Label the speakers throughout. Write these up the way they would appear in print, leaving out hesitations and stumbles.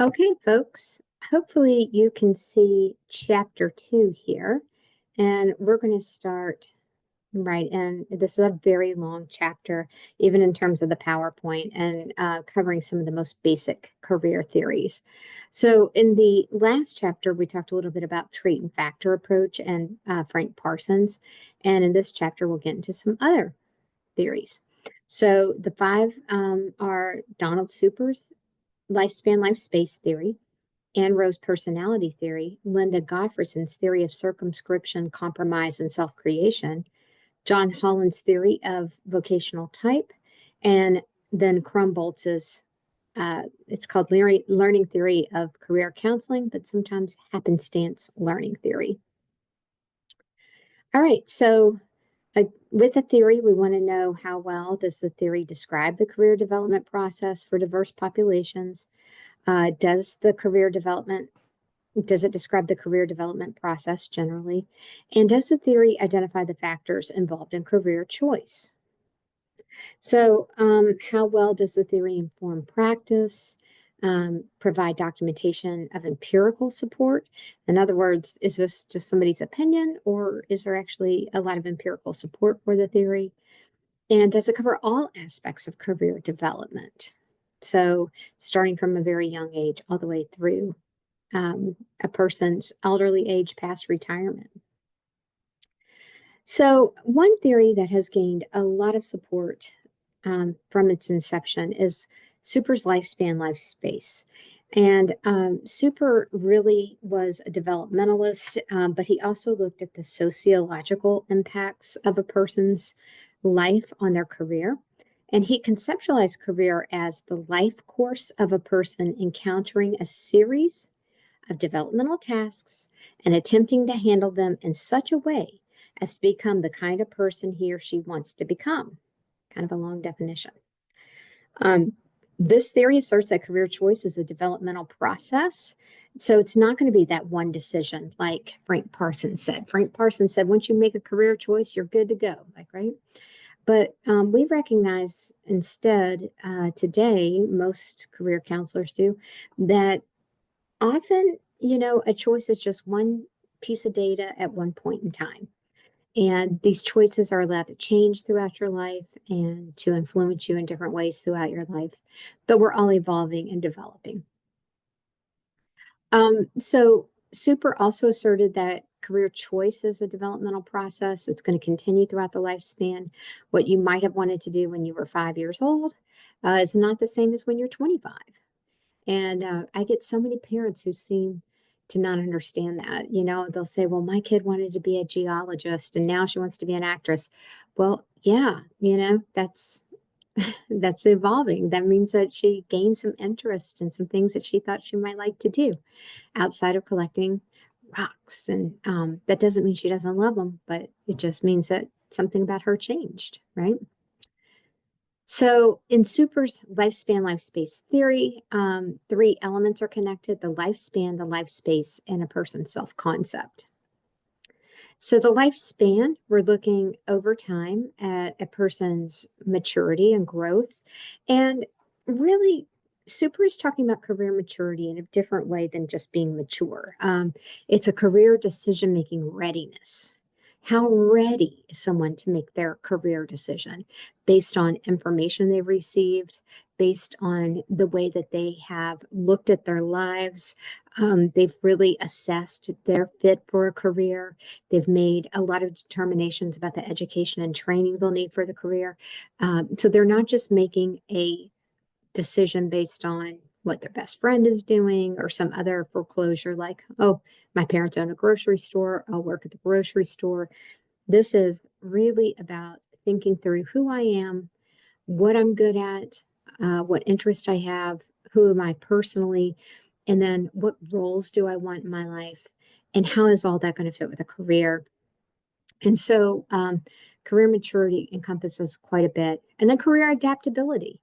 Speaker 1: Okay, folks, hopefully you can see chapter 2 here, and we're going to start right in. This is a very long chapter, even in terms of the PowerPoint, and covering some of the most basic career theories. So in the last chapter, we talked a little bit about trait and factor approach and Frank Parsons, and in this chapter, we'll get into some other theories. So the five are Donald Super's lifespan, life space theory, Anne Rose personality theory, Linda Gottfriedsen's theory of circumscription, compromise, and self creation, John Holland's theory of vocational type, and then Krumboltz's it's called learning theory of career counseling, but sometimes happenstance learning theory. All right, so with the theory, we want to know how well does the theory describe the career development process for diverse populations? Does it describe the career development process generally? And does the theory identify the factors involved in career choice? So, how well does the theory inform practice, provide documentation of empirical support? In other words, is this just somebody's opinion, or is there actually a lot of empirical support for the theory? And does it cover all aspects of career development? So, starting from a very young age all the way through a person's elderly age past retirement. So, one theory that has gained a lot of support from its inception is Super's lifespan, life space. And Super really was a developmentalist, but he also looked at the sociological impacts of a person's life on their career. And he conceptualized career as the life course of a person encountering a series of developmental tasks and attempting to handle them in such a way as to become the kind of person he or she wants to become. Kind of a long definition. This theory asserts that career choice is a developmental process. So it's not going to be that one decision like Frank Parsons said. Frank Parsons said, once you make a career choice, you're good to go, like, right? But we recognize instead today, most career counselors do, that often, a choice is just one piece of data at one point in time. And these choices are allowed to change throughout your life and to influence you in different ways throughout your life. But we're all evolving and developing. So Super also asserted that career choice is a developmental process. It's going to continue throughout the lifespan. What you might have wanted to do when you were 5 years old is not the same as when you're 25. And I get so many parents who seem to not understand that. They'll say, well, my kid wanted to be a geologist and now she wants to be an actress. Well, yeah, that's that's evolving. That means that she gained some interest in some things that she thought she might like to do outside of collecting rocks. And that doesn't mean she doesn't love them, but it just means that something about her changed, right? So in Super's lifespan, life space theory, three elements are connected: the lifespan, the life space, and a person's self-concept. So the lifespan, we're looking over time at a person's maturity and growth. And really, Super is talking about career maturity in a different way than just being mature. It's a career decision-making readiness. How ready is someone to make their career decision based on information they've received, based on the way that they have looked at their lives? They've really assessed their fit for a career. They've made a lot of determinations about the education and training they'll need for the career. So they're not just making a decision based on what their best friend is doing or some other foreclosure like, oh, my parents own a grocery store, I'll work at the grocery store. This is really about thinking through who I am, what I'm good at, what interest I have, who am I personally, and then what roles do I want in my life, and how is all that going to fit with a career? And so career maturity encompasses quite a bit. And then career adaptability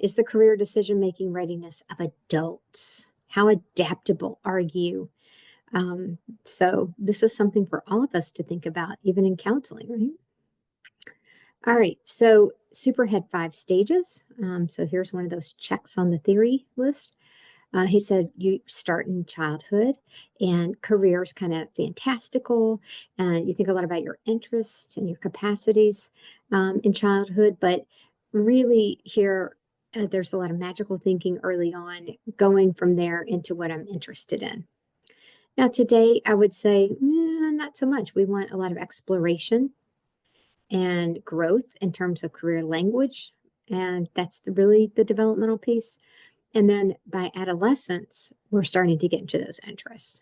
Speaker 1: is the career decision-making readiness of adults. How adaptable are you? So this is something for all of us to think about, even in counseling, right? All right, so Super had 5 stages. So here's one of those checks on the theory list. He said you start in childhood and career is kind of fantastical, and you think a lot about your interests and your capacities in childhood, but really here there's a lot of magical thinking early on, going from there into what I'm interested in. Now, today, I would say not so much. We want a lot of exploration and growth in terms of career language, and that's really the developmental piece. And then by adolescence, we're starting to get into those interests.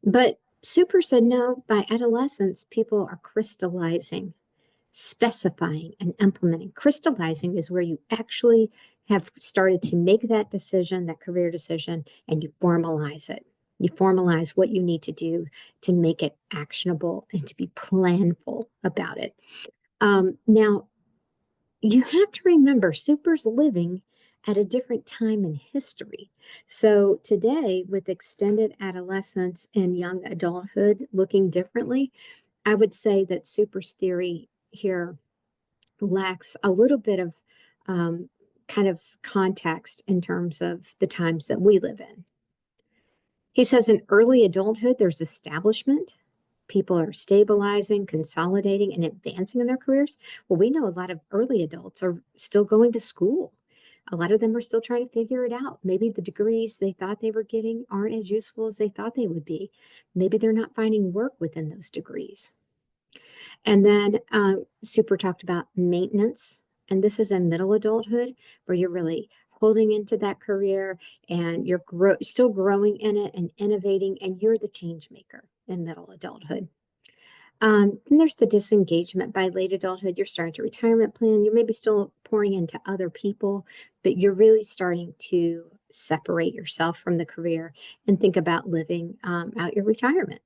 Speaker 1: But Super said no, by adolescence, people are crystallizing, specifying, and implementing. Crystallizing is where you actually have started to make that decision, that career decision, and you formalize it. You formalize what you need to do to make it actionable and to be planful about it. Now, you have to remember, Super's living at a different time in history. So today, with extended adolescence and young adulthood looking differently, I would say that Super's theory here lacks a little bit of kind of context in terms of the times that we live in. He says in early adulthood, there's establishment. People are stabilizing, consolidating, and advancing in their careers. Well, we know a lot of early adults are still going to school. A lot of them are still trying to figure it out. Maybe the degrees they thought they were getting aren't as useful as they thought they would be. Maybe they're not finding work within those degrees. And then Super talked about maintenance. And this is in middle adulthood where you're really holding into that career and you're still growing in it and innovating, and you're the change maker in middle adulthood. And there's the disengagement by late adulthood. You're starting to retirement plan. You're maybe still pouring into other people, but you're really starting to separate yourself from the career and think about living out your retirement.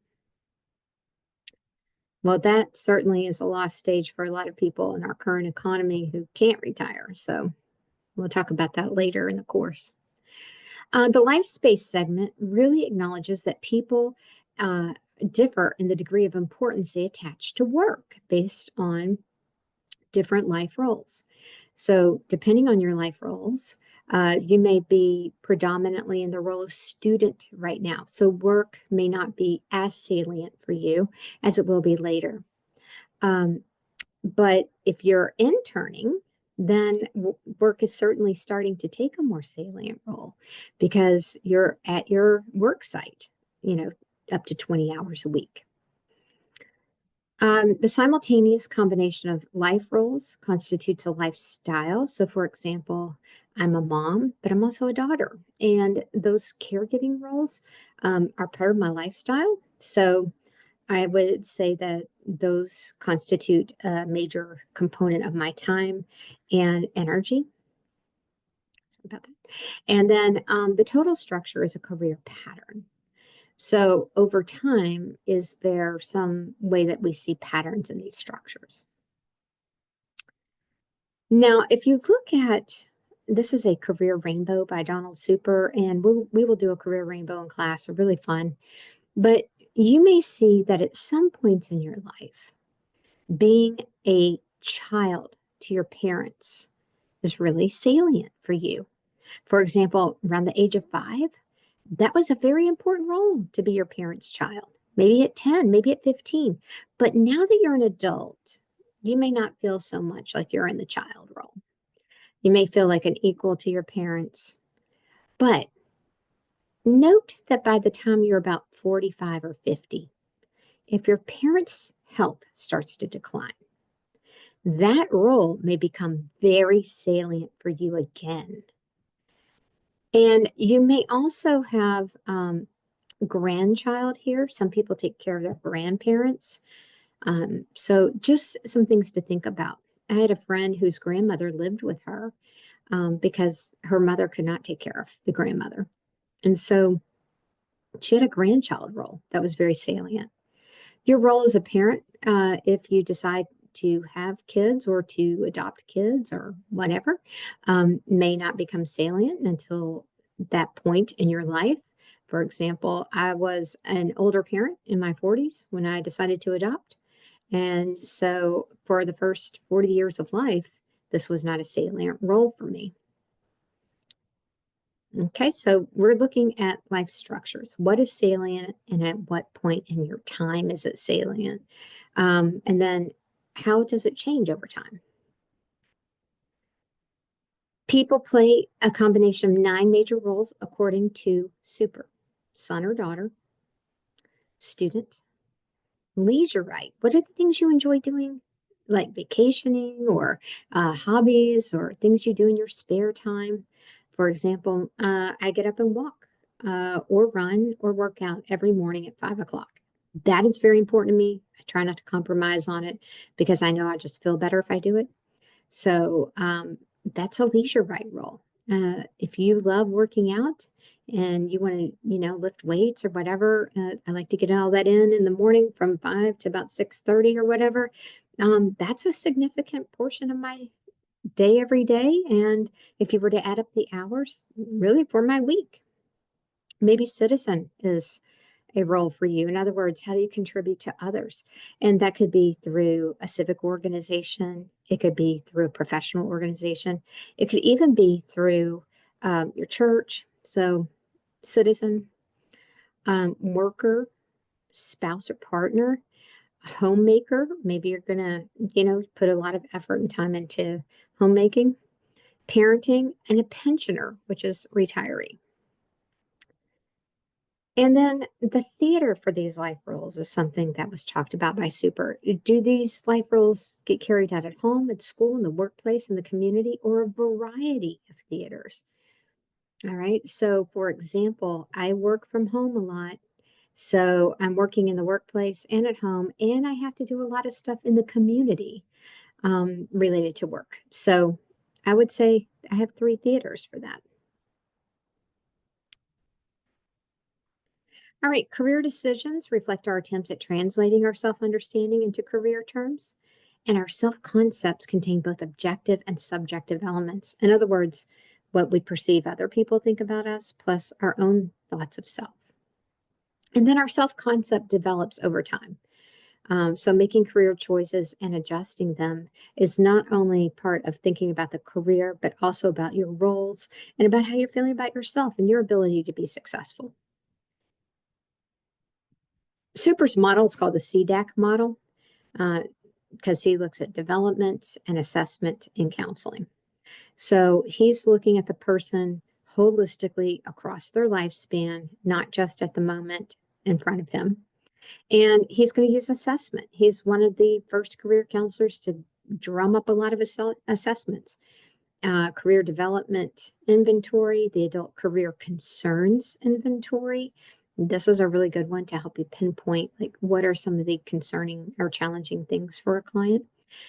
Speaker 1: Well, that certainly is a lost stage for a lot of people in our current economy who can't retire. So we'll talk about that later in the course. The life space segment really acknowledges that people differ in the degree of importance they attach to work based on different life roles. So depending on your life roles, you may be predominantly in the role of student right now. So work may not be as salient for you as it will be later. But if you're interning, then work is certainly starting to take a more salient role because you're at your work site, up to 20 hours a week. The simultaneous combination of life roles constitutes a lifestyle. So, for example, I'm a mom, but I'm also a daughter. And those caregiving roles are part of my lifestyle. So, I would say that those constitute a major component of my time and energy. Sorry about that. And then the total structure is a career pattern. So over time, is there some way that we see patterns in these structures? Now, if you look at, this is a career rainbow by Donald Super, and we will do a career rainbow in class. They're really fun. But you may see that at some points in your life, being a child to your parents is really salient for you. For example, around the age of 5, that was a very important role to be your parents' child. Maybe at 10, maybe at 15. But now that you're an adult, you may not feel so much like you're in the child role. You may feel like an equal to your parents. But note that by the time you're about 45 or 50, if your parents' health starts to decline, that role may become very salient for you again. And you may also have grandchild here. Some people take care of their grandparents. So just some things to think about. I had a friend whose grandmother lived with her because her mother could not take care of the grandmother. And so she had a grandchild role that was very salient. Your role as a parent, if you decide to have kids or to adopt kids or whatever, may not become salient until that point in your life. For example, I was an older parent in my 40s when I decided to adopt. And so for the first 40 years of life, this was not a salient role for me. Okay, so we're looking at life structures. What is salient and at what point in your time is it salient? And then how does it change over time? People play a combination of 9 major roles according to Super. Son or daughter, student, leisure right. What are the things you enjoy doing? Like vacationing or hobbies or things you do in your spare time. For example, I get up and walk or run or work out every morning at 5 o'clock. That is very important to me. I try not to compromise on it because I know I just feel better if I do it. So that's a leisure right role. If you love working out and you want to, lift weights or whatever, I like to get all that in the morning from 5 to about 6:30 or whatever. That's a significant portion of my day every day. And if you were to add up the hours, really for my week, maybe citizen is a role for you. In other words, how do you contribute to others? And that could be through a civic organization. It could be through a professional organization. It could even be through your church. So citizen, worker, spouse or partner, homemaker. Maybe you're going to, put a lot of effort and time into homemaking, parenting, and a pensioner, which is retiree. And then the theater for these life roles is something that was talked about by Super. Do these life roles get carried out at home, at school, in the workplace, in the community, or a variety of theaters? All right. So, for example, I work from home a lot. So I'm working in the workplace and at home, and I have to do a lot of stuff in the community related to work. So I would say I have 3 theaters for that. All right, career decisions reflect our attempts at translating our self understanding into career terms. And our self concepts contain both objective and subjective elements. In other words, what we perceive other people think about us, plus our own thoughts of self. And then our self concept develops over time. So making career choices and adjusting them is not only part of thinking about the career, but also about your roles and about how you're feeling about yourself and your ability to be successful. Super's model is called the CDAC model because he looks at development and assessment in counseling. So he's looking at the person holistically across their lifespan, not just at the moment in front of him. And he's going to use assessment. He's one of the first career counselors to drum up a lot of assessments. Career development inventory, the adult career concerns inventory. This is a really good one to help you pinpoint like what are some of the concerning or challenging things for a client.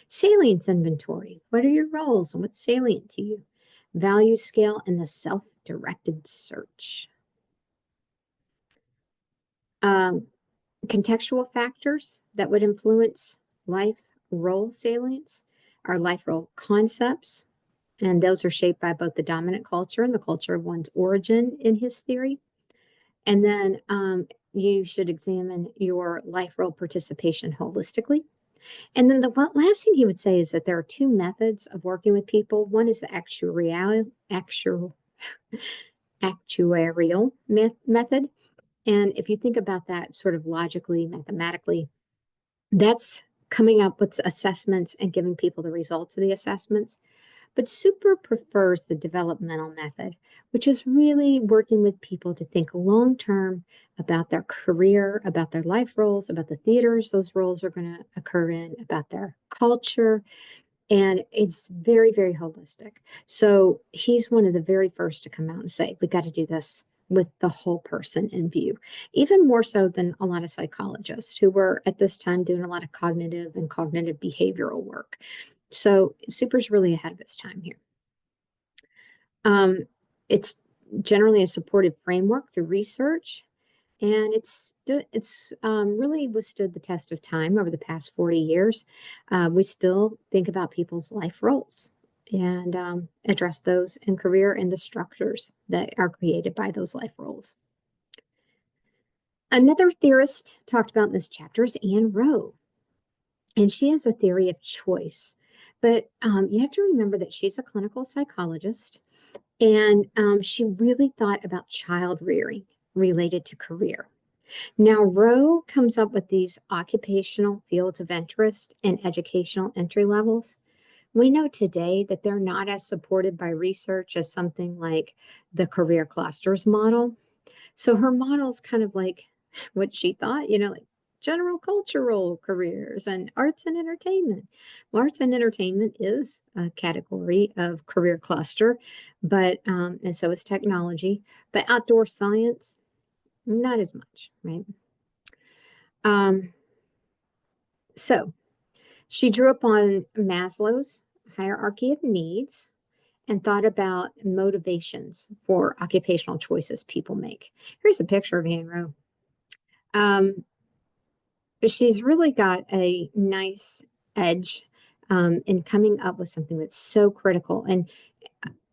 Speaker 1: Salience inventory. What are your roles and what's salient to you? Value scale and the self-directed search. Contextual factors that would influence life role salience are life role concepts, and those are shaped by both the dominant culture and the culture of one's origin in his theory. And then you should examine your life role participation holistically. And then the last thing he would say is that there are 2 methods of working with people. One is the actuarial method. And if you think about that sort of logically, mathematically, that's coming up with assessments and giving people the results of the assessments. But Super prefers the developmental method, which is really working with people to think long term about their career, about their life roles, about the theaters those roles are going to occur in, about their culture. And it's very, very holistic. So he's one of the very first to come out and say, we got to do this with the whole person in view, even more so than a lot of psychologists who were at this time doing a lot of cognitive and cognitive behavioral work. So Super's really ahead of its time here. It's generally a supported framework through research, and it's really withstood the test of time over the past 40 years. We still think about people's life roles and address those in career and the structures that are created by those life roles. Another theorist talked about in this chapter is Anne Rowe, and she has a theory of choice. But you have to remember that she's a clinical psychologist, And she really thought about child rearing related to career. Now, Rowe comes up with these occupational fields of interest and educational entry levels. We know today that they're not as supported by research as something like the career clusters model. So her model's kind of like what she thought, like general cultural careers and arts and entertainment. Well, arts and entertainment is a category of career cluster, but and so is technology, but outdoor science, not as much, right? Um, so she drew upon Maslow's hierarchy of needs and thought about motivations for occupational choices people make. Here's a picture of Anne Rowe. Um, she's really got a nice edge in coming up with something that's so critical. And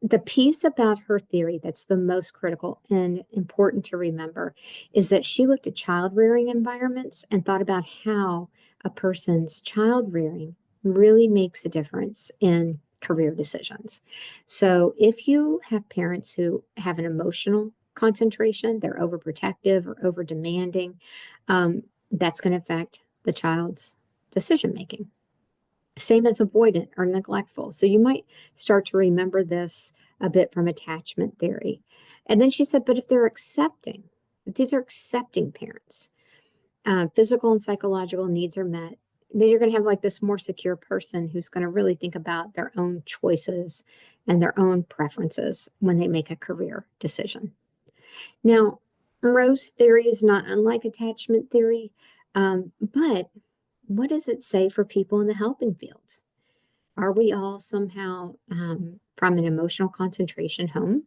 Speaker 1: the piece about her theory that's the most critical and important to remember is that she looked at child rearing environments and thought about how a person's child rearing really makes a difference in career decisions. So if you have parents who have an emotional concentration, they're overprotective or over demanding, that's going to affect the child's decision making. Same as avoidant or neglectful. So you might start to remember this a bit from attachment theory. And then she said, but if they're accepting, if these are accepting parents, physical and psychological needs are met, then you're going to have like this more secure person who's going to really think about their own choices and their own preferences when they make a career decision. Now, Rowe's theory is not unlike attachment theory, but what does it say for people in the helping fields? Are we all somehow from an emotional concentration home?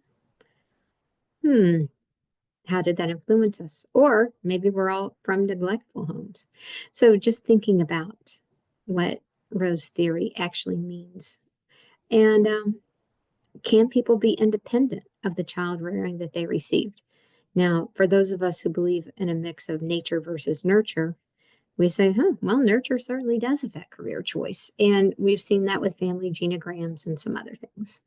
Speaker 1: How did that influence us? Or maybe we're all from neglectful homes. So just thinking about what Rowe's theory actually means. And can people be independent of the child rearing that they received? Now, for those of us who believe in a mix of nature versus nurture, we say, well, nurture certainly does affect career choice. And we've seen that with family genograms and some other things.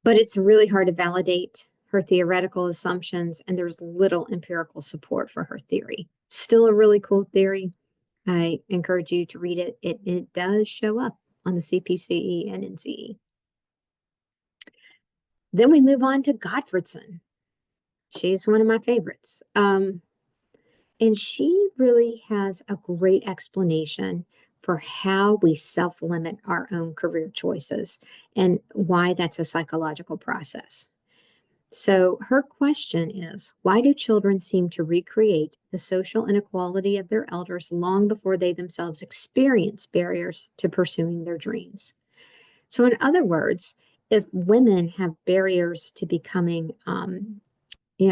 Speaker 1: But it's really hard to validate her theoretical assumptions, and there's little empirical support for her theory. Still a really cool theory. I encourage you to read it. It does show up on the CPCE and NCE. Then we move on to Gottfredson. She's one of my favorites. And she really has a great explanation for how we self-limit our own career choices and why that's a psychological process. So her question is, why do children seem to recreate the social inequality of their elders long before they themselves experience barriers to pursuing their dreams? So in other words, if women have barriers to becoming,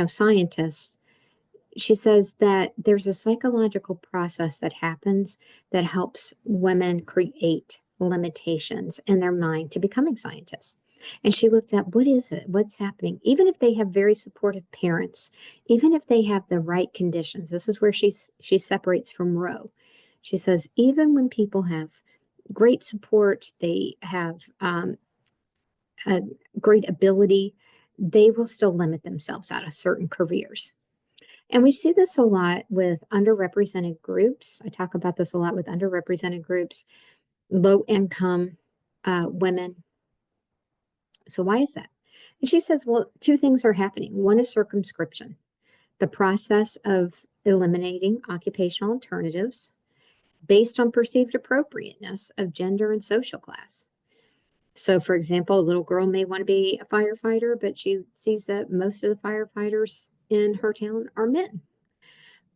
Speaker 1: scientists, she says that there's a psychological process that happens that helps women create limitations in their mind to becoming scientists. And she looked at what is it? What's happening? Even if they have very supportive parents, even if they have the right conditions, this is where she separates from Rowe. She says, even when people have great support, they have a great ability, they will still limit themselves out of certain careers. And we see this a lot with underrepresented groups. I talk about this a lot with underrepresented groups, low income women. So why is that? And she says, well, two things are happening. One is circumscription, the process of eliminating occupational alternatives based on perceived appropriateness of gender and social class. So, for example, a little girl may want to be a firefighter, but she sees that most of the firefighters in her town are men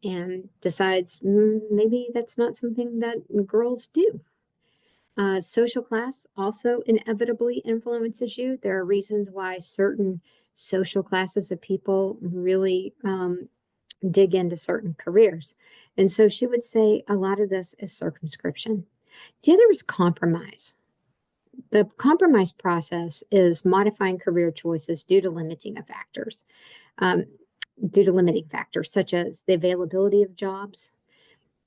Speaker 1: and decides maybe that's not something that girls do. Social class also inevitably influences you. There are reasons why certain social classes of people really dig into certain careers. And so she would say a lot of this is circumscription. The other is compromise. The compromise process is modifying career choices due to limiting factors, um, such as the availability of jobs,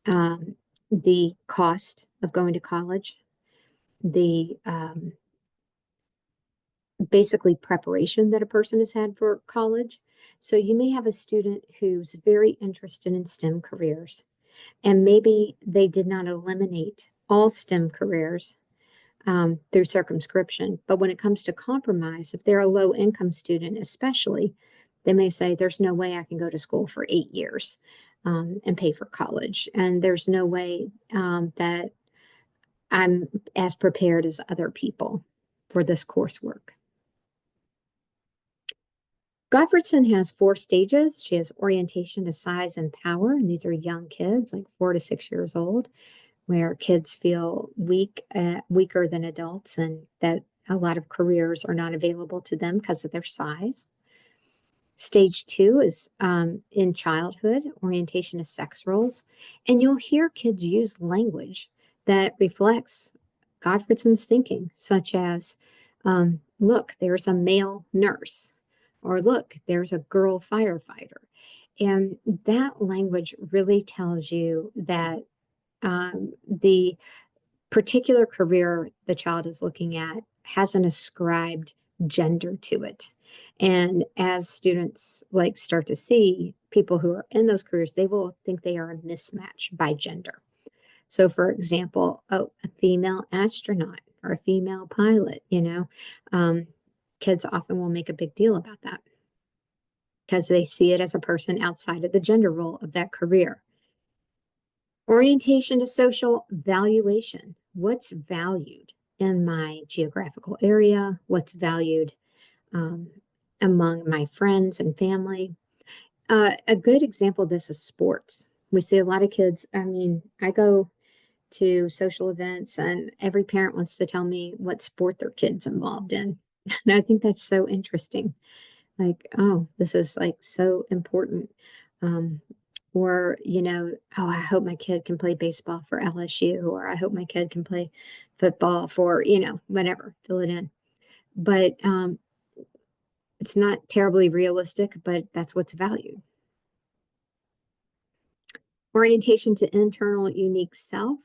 Speaker 1: the cost of going to college, the basically preparation that a person has had for college. So you may have a student who's very interested in STEM careers, and maybe they did not eliminate all STEM careers through circumscription. But when it comes to compromise, if they're a low income student, especially, they may say, there's no way I can go to school for 8 years and pay for college. And there's no way that I'm as prepared as other people for this coursework. Gottfredson has 4 stages. She has orientation to size and power, and these are young kids, like 4 to 6 years old, where kids feel weaker than adults, and that a lot of careers are not available to them because of their size. Stage 2 is in childhood, orientation to sex roles, and you'll hear kids use language that reflects Gottfredson's thinking, such as, look, there's a male nurse, or look, there's a girl firefighter. And that language really tells you that the particular career the child is looking at has an ascribed gender to it. And as students like start to see people who are in those careers, they will think they are a mismatch by gender. So for example, a female astronaut or a female pilot, kids often will make a big deal about that because they see it as a person outside of the gender role of that career. Orientation to social valuation. What's valued in my geographical area? What's valued among my friends and family? A good example of this is sports. We see a lot of kids. I go to social events and every parent wants to tell me what sport their kid's involved in. And I think that's so interesting. Like, oh, this is like so important. Or, oh, I hope my kid can play baseball for LSU, or I hope my kid can play football for, whatever, fill it in. But it's not terribly realistic, but that's what's valued. Orientation to internal unique self.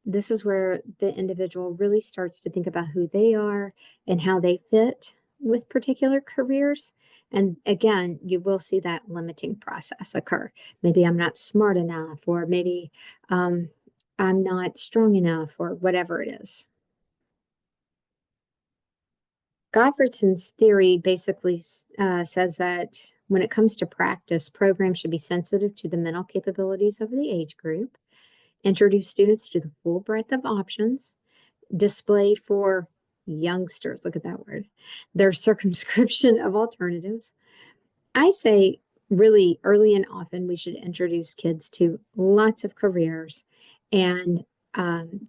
Speaker 1: This is where the individual really starts to think about who they are and how they fit with particular careers. And again, you will see that limiting process occur. Maybe I'm not smart enough, or maybe I'm not strong enough, or whatever it is. Gottfredson's theory basically says that when it comes to practice, programs should be sensitive to the mental capabilities of the age group, introduce students to the full breadth of options, display for youngsters, look at that word, their circumscription of alternatives. I say really early and often we should introduce kids to lots of careers and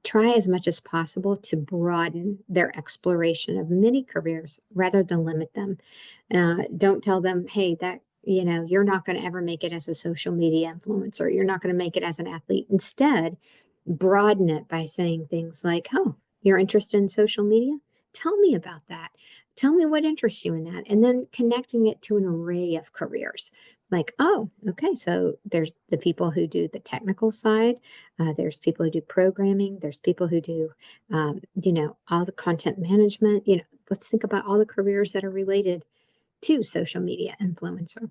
Speaker 1: try as much as possible to broaden their exploration of many careers rather than limit them. Don't tell them, hey, that you're not going to ever make it as a social media influencer. You're not going to make it as an athlete. Instead, broaden it by saying things like, oh, you're interested in social media? Tell me about that. Tell me what interests you in that. And then connecting it to an array of careers. Like, oh, okay, so there's the people who do the technical side. There's people who do programming. There's people who do, all the content management. Let's think about all the careers that are related to social media influencer.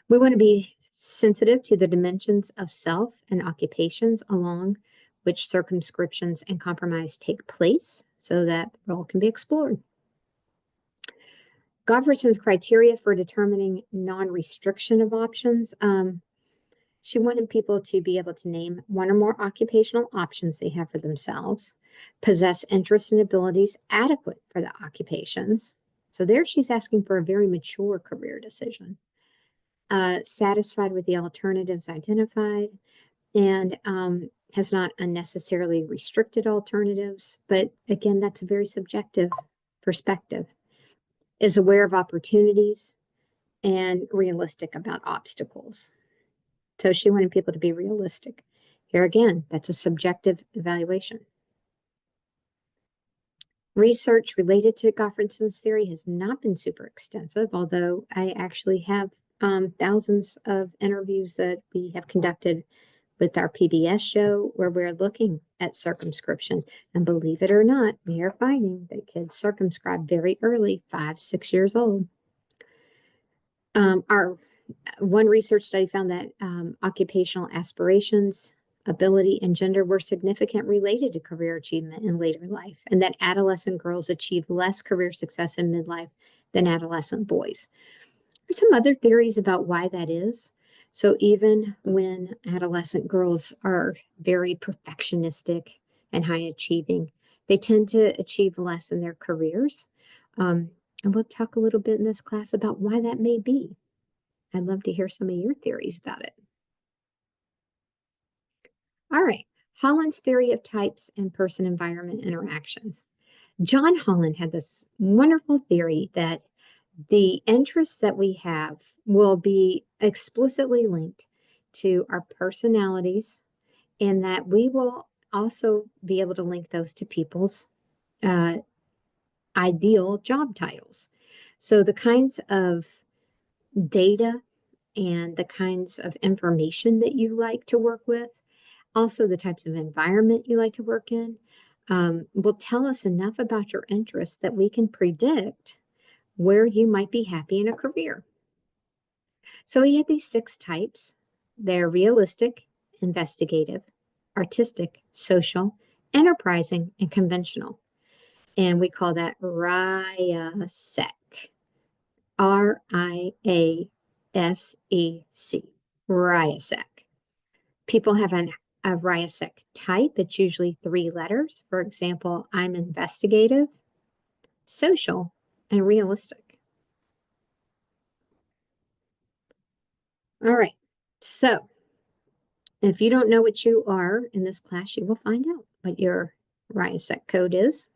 Speaker 1: We want to be sensitive to the dimensions of self and occupations along which circumscriptions and compromise take place so that the role can be explored. Gottfredson's criteria for determining non-restriction of options. She wanted people to be able to name one or more occupational options they have for themselves, possess interests and abilities adequate for the occupations. So there she's asking for a very mature career decision. Satisfied with the alternatives identified, and has not unnecessarily restricted alternatives. But again, that's a very subjective perspective. Is aware of opportunities and realistic about obstacles. So she wanted people to be realistic. Here again, that's a subjective evaluation. Research related to Gottfredson's theory has not been super extensive, although I actually have thousands of interviews that we have conducted with our PBS show where we're looking at circumscription. And believe it or not, we are finding that kids circumscribe very early, 5, 6 years old. Our one research study found that occupational aspirations, ability, and gender were significant related to career achievement in later life, and that adolescent girls achieve less career success in midlife than adolescent boys. There's some other theories about why that is. So even when adolescent girls are very perfectionistic and high achieving, they tend to achieve less in their careers. And we'll talk a little bit in this class about why that may be. I'd love to hear some of your theories about it. All right, Holland's theory of types and person-environment interactions. John Holland had this wonderful theory that the interests that we have will be explicitly linked to our personalities, and that we will also be able to link those to people's ideal job titles. So the kinds of data and the kinds of information that you like to work with, also the types of environment you like to work in, will tell us enough about your interests that we can predict where you might be happy in a career. So he had these 6 types. They're realistic, investigative, artistic, social, enterprising, and conventional. And we call that RIASEC. RIASEC. RIASEC. People have a RIASEC type. It's usually 3 letters. For example, I'm investigative, social, and realistic. All right. So if you don't know what you are in this class, you will find out what your RIASEC code is.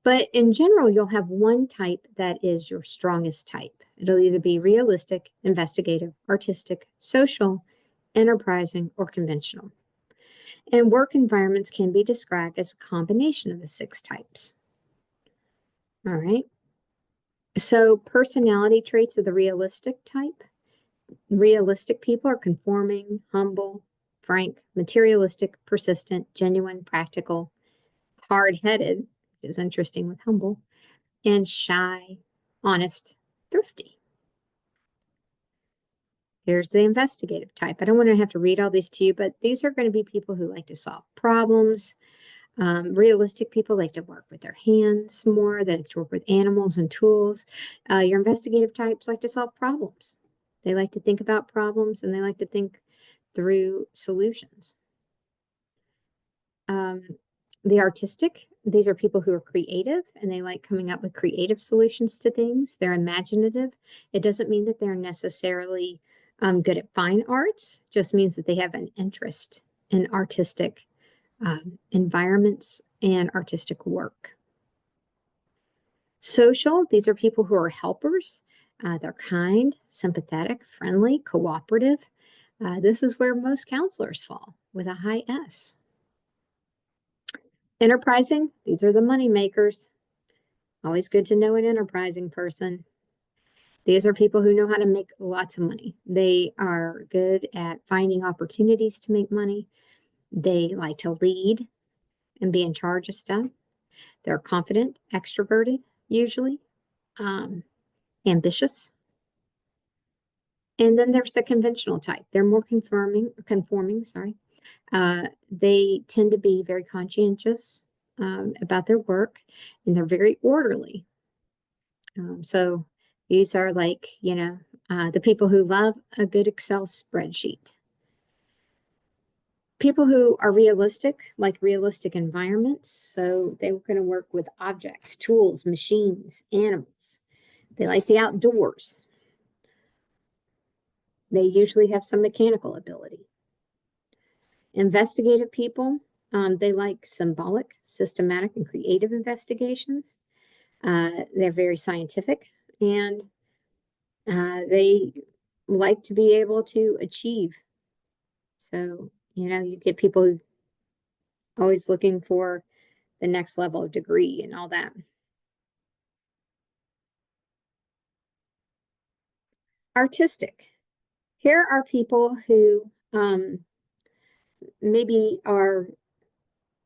Speaker 1: But in general, you'll have one type that is your strongest type. It'll either be realistic, investigative, artistic, social, enterprising, or conventional. And work environments can be described as a combination of the 6 types. All right. So personality traits of the realistic type. Realistic people are conforming, humble, frank, materialistic, persistent, genuine, practical, hard-headed, which is interesting with humble, and shy, honest, thrifty. Here's the investigative type. I don't want to have to read all these to you, but these are going to be people who like to solve problems. Realistic people like to work with their hands more. They like to work with animals and tools. Your investigative types like to solve problems. They like to think about problems and they like to think through solutions. The artistic, these are people who are creative and they like coming up with creative solutions to things. They're imaginative. It doesn't mean that they're necessarily good at fine arts, just means that they have an interest in artistic environments and artistic work. Social, these are people who are helpers. They're kind, sympathetic, friendly, cooperative. This is where most counselors fall, with a high S. Enterprising, these are the money makers. Always good to know an enterprising person. These are people who know how to make lots of money. They are good at finding opportunities to make money. They like to lead and be in charge of stuff. They're confident, extroverted, usually, ambitious. And then there's the conventional type. They're more conforming, sorry. They tend to be very conscientious about their work, and they're very orderly. So these are like, the people who love a good Excel spreadsheet. People who are realistic, like realistic environments. So they're going to work with objects, tools, machines, animals. They like the outdoors. They usually have some mechanical ability. Investigative people, they like symbolic, systematic, and creative investigations. They're very scientific, and they like to be able to achieve. So, you get people who always looking for the next level of degree and all that. Artistic. Here are people who maybe are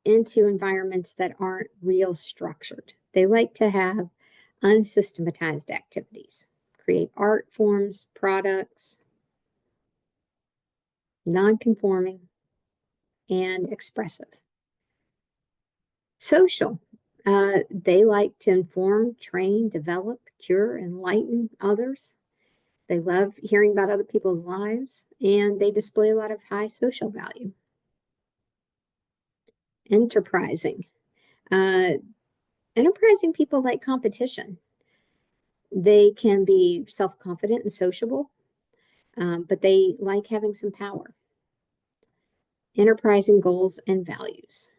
Speaker 1: into environments that aren't real structured. They like to have unsystematized activities, create art forms, products, non-conforming, and expressive. Social. They like to inform, train, develop, cure, enlighten others. They love hearing about other people's lives, and they display a lot of high social value. Enterprising. Uh, Enterprising people like competition. They can be self-confident and sociable, but they like having some power. Enterprising goals and values.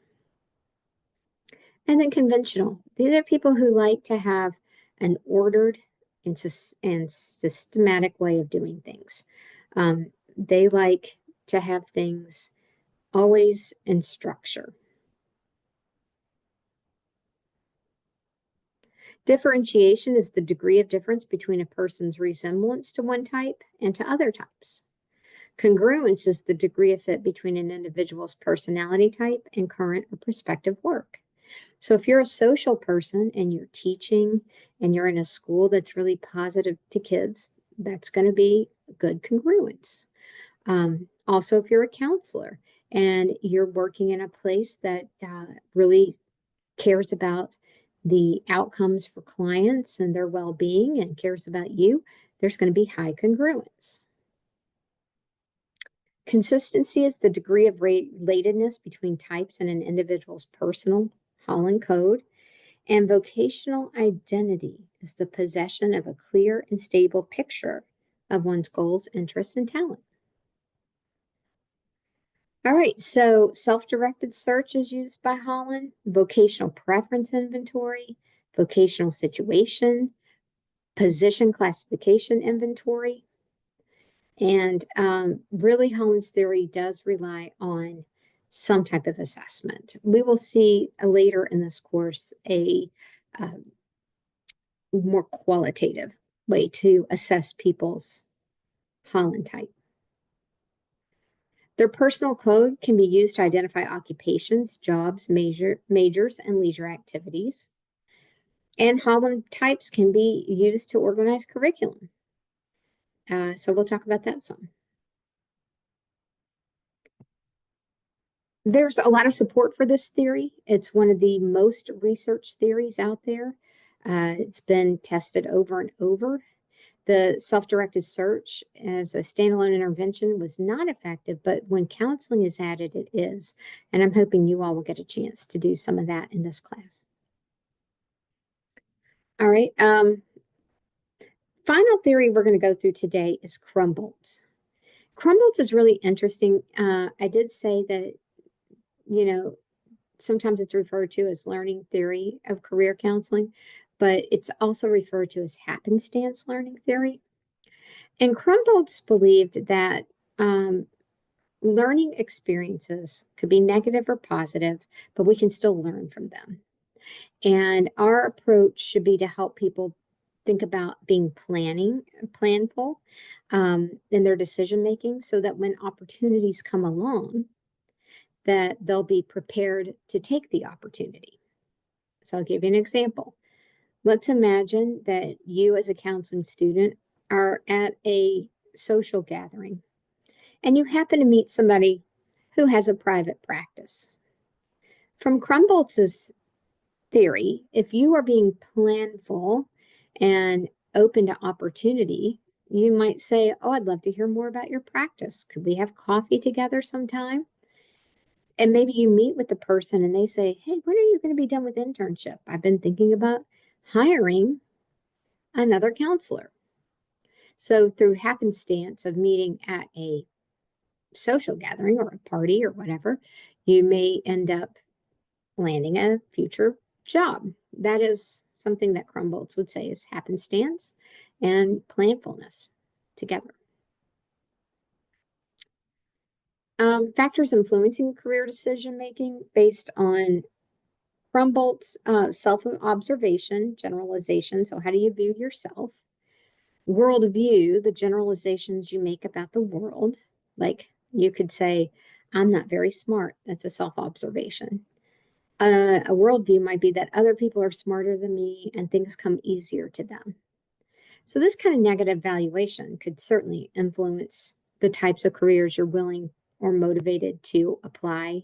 Speaker 1: And then conventional. These are people who like to have an ordered and systematic way of doing things. They like to have things always in structure. Differentiation is the degree of difference between a person's resemblance to one type and to other types. Congruence is the degree of fit between an individual's personality type and current or prospective work. So if you're a social person and you're teaching and you're in a school that's really positive to kids, that's going to be good congruence. Also, if you're a counselor and you're working in a place that really cares about the outcomes for clients and their well-being and cares about you, there's going to be high congruence. Consistency is the degree of relatedness between types in an individual's personal Holland code. And vocational identity is the possession of a clear and stable picture of one's goals, interests, and talent. All right, so self-directed search is used by Holland, vocational preference inventory, vocational situation, position classification inventory. And really, Holland's theory does rely on some type of assessment. We will see later in this course a more qualitative way to assess people's Holland type. Their personal code can be used to identify occupations, jobs, majors, and leisure activities. And Holland types can be used to organize curriculum. So we'll talk about that some. There's a lot of support for this theory. It's one of the most researched theories out there. It's been tested over and over. The self-directed search as a standalone intervention was not effective, but when counseling is added, it is. And I'm hoping you all will get a chance to do some of that in this class. All right. Final theory we're going to go through today is Crumbold's. Crumbold's is really interesting. I did say that, you know, sometimes it's referred to as learning theory of career counseling, but it's also referred to as happenstance learning theory. And Crumbold's believed that learning experiences could be negative or positive, but we can still learn from them. And our approach should be to help people think about being planful in their decision making so that when opportunities come along, that they'll be prepared to take the opportunity. So I'll give you an example. Let's imagine that you as a counseling student are at a social gathering and you happen to meet somebody who has a private practice. From Crumbold's theory, if you are being planful and open to opportunity, you might say, oh, I'd love to hear more about your practice. Could we have coffee together sometime? And maybe you meet with the person and they say, hey, when are you going to be done with internship? I've been thinking about hiring another counselor. So through happenstance of meeting at a social gathering or a party or whatever, you may end up landing a future job. That is something that Crumbold's would say is happenstance and planfulness together. Factors influencing career decision making based on Crumbold's self-observation, generalization. So how do you view yourself? Worldview, the generalizations you make about the world. Like you could say, I'm not very smart. That's a self-observation. A worldview might be that other people are smarter than me and things come easier to them. So this kind of negative valuation could certainly influence the types of careers you're willing or motivated to apply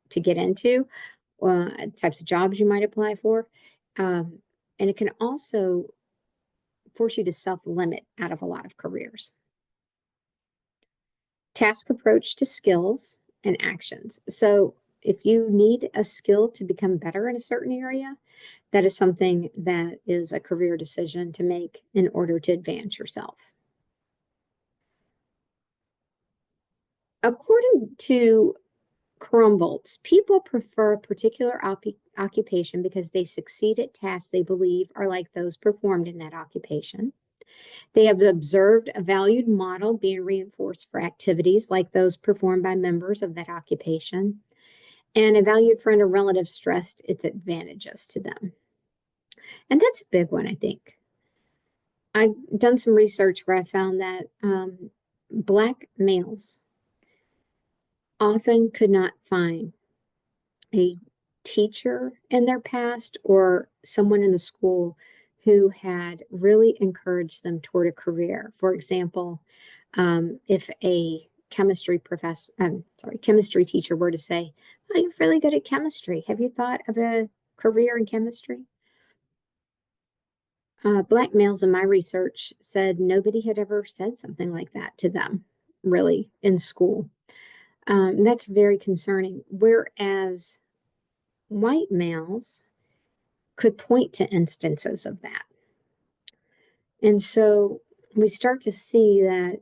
Speaker 1: to get into, types of jobs you might apply for. And it can also force you to self-limit out of a lot of careers. Task approach to skills and actions. So if you need a skill to become better in a certain area, that is something that is a career decision to make in order to advance yourself. According to Crumbolts, people prefer a particular occupation because they succeed at tasks they believe are like those performed in that occupation. They have observed a valued model being reinforced for activities like those performed by members of that occupation, and a valued friend or relative stressed its advantages to them. And that's a big one, I think. I've done some research where I found that Black males often could not find a teacher in their past or someone in the school who had really encouraged them toward a career. For example, if a chemistry teacher were to say, "Oh, you're really good at chemistry. Have you thought of a career in chemistry?" Black males in my research said nobody had ever said something like that to them, really, in school. That's very concerning. Whereas white males could point to instances of that. And so we start to see that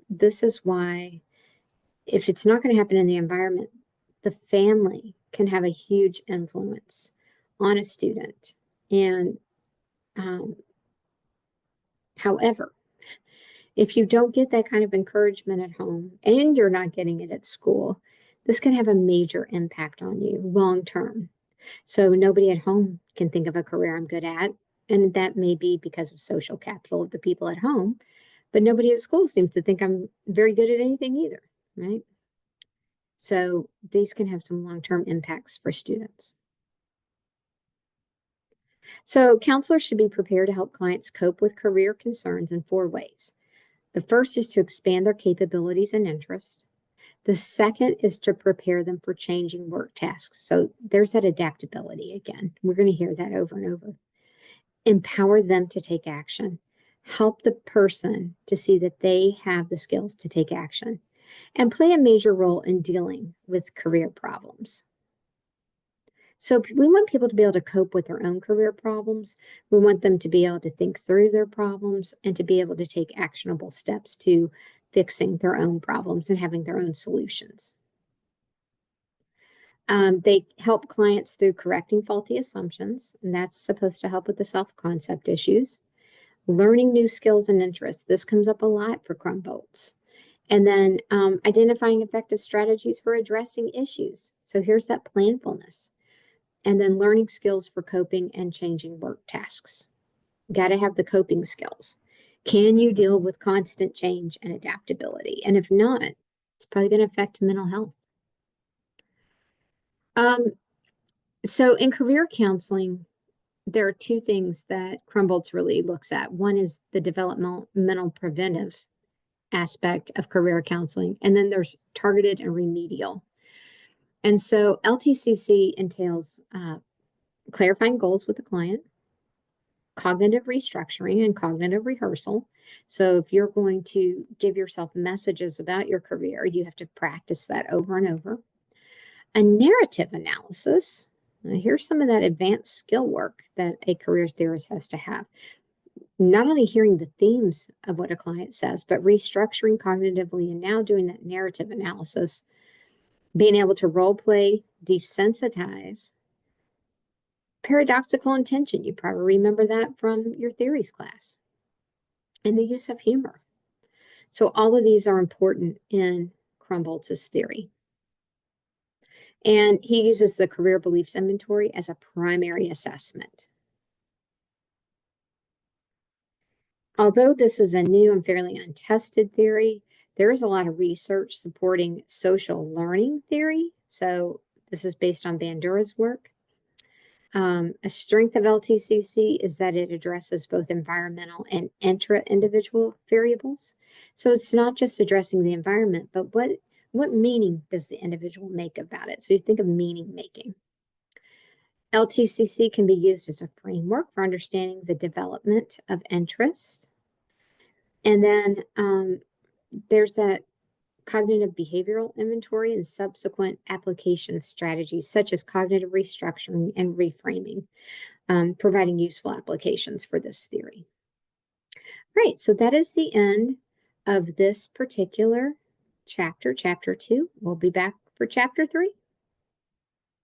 Speaker 1: this is why, if it's not going to happen in the environment, the family can have a huge influence on a student. And however, if you don't get that kind of encouragement at home and you're not getting it at school, this can have a major impact on you long term. So nobody at home can think of a career I'm good at. And that may be because of social capital of the people at home, but nobody at school seems to think I'm very good at anything either, right? So these can have some long-term impacts for students. So counselors should be prepared to help clients cope with career concerns in 4 ways. The first is to expand their capabilities and interests. The second is to prepare them for changing work tasks. So there's that adaptability again. We're going to hear that over and over. Empower them to take action. Help the person to see that they have the skills to take action and play a major role in dealing with career problems. So we want people to be able to cope with their own career problems. We want them to be able to think through their problems and to be able to take actionable steps to fixing their own problems and having their own solutions. They help clients through correcting faulty assumptions, and that's supposed to help with the self-concept issues. Learning new skills and interests. This comes up a lot for Crumbolts. And then identifying effective strategies for addressing issues. So here's that planfulness. And then learning skills for coping and changing work tasks. Got to have the coping skills. Can you deal with constant change and adaptability? And if not, it's probably going to affect mental health. So in career counseling, there are 2 things that Crumbolts really looks at. One is the developmental preventive aspect of career counseling, and then there's targeted and remedial. And so LTCC entails clarifying goals with the client, cognitive restructuring and cognitive rehearsal. So if you're going to give yourself messages about your career, you have to practice that over and over. A narrative analysis. Now, here's some of that advanced skill work that a career theorist has to have. Not only hearing the themes of what a client says, but restructuring cognitively and now doing that narrative analysis, being able to role play, desensitize, paradoxical intention. You probably remember that from your theories class. And the use of humor. So all of these are important in Crumbolts' theory. And he uses the career beliefs inventory as a primary assessment. Although this is a new and fairly untested theory, There is a lot of research supporting social learning theory. So this is based on Bandura's work. A strength of LTCC is that it addresses both environmental and intra-individual variables. So it's not just addressing the environment, but what meaning does the individual make about it? So you think of meaning making. LTCC can be used as a framework for understanding the development of interests. And then there's that cognitive behavioral inventory and subsequent application of strategies such as cognitive restructuring and reframing, providing useful applications for this theory. Right, so that is the end of this particular chapter, chapter 2. We'll be back for chapter 3.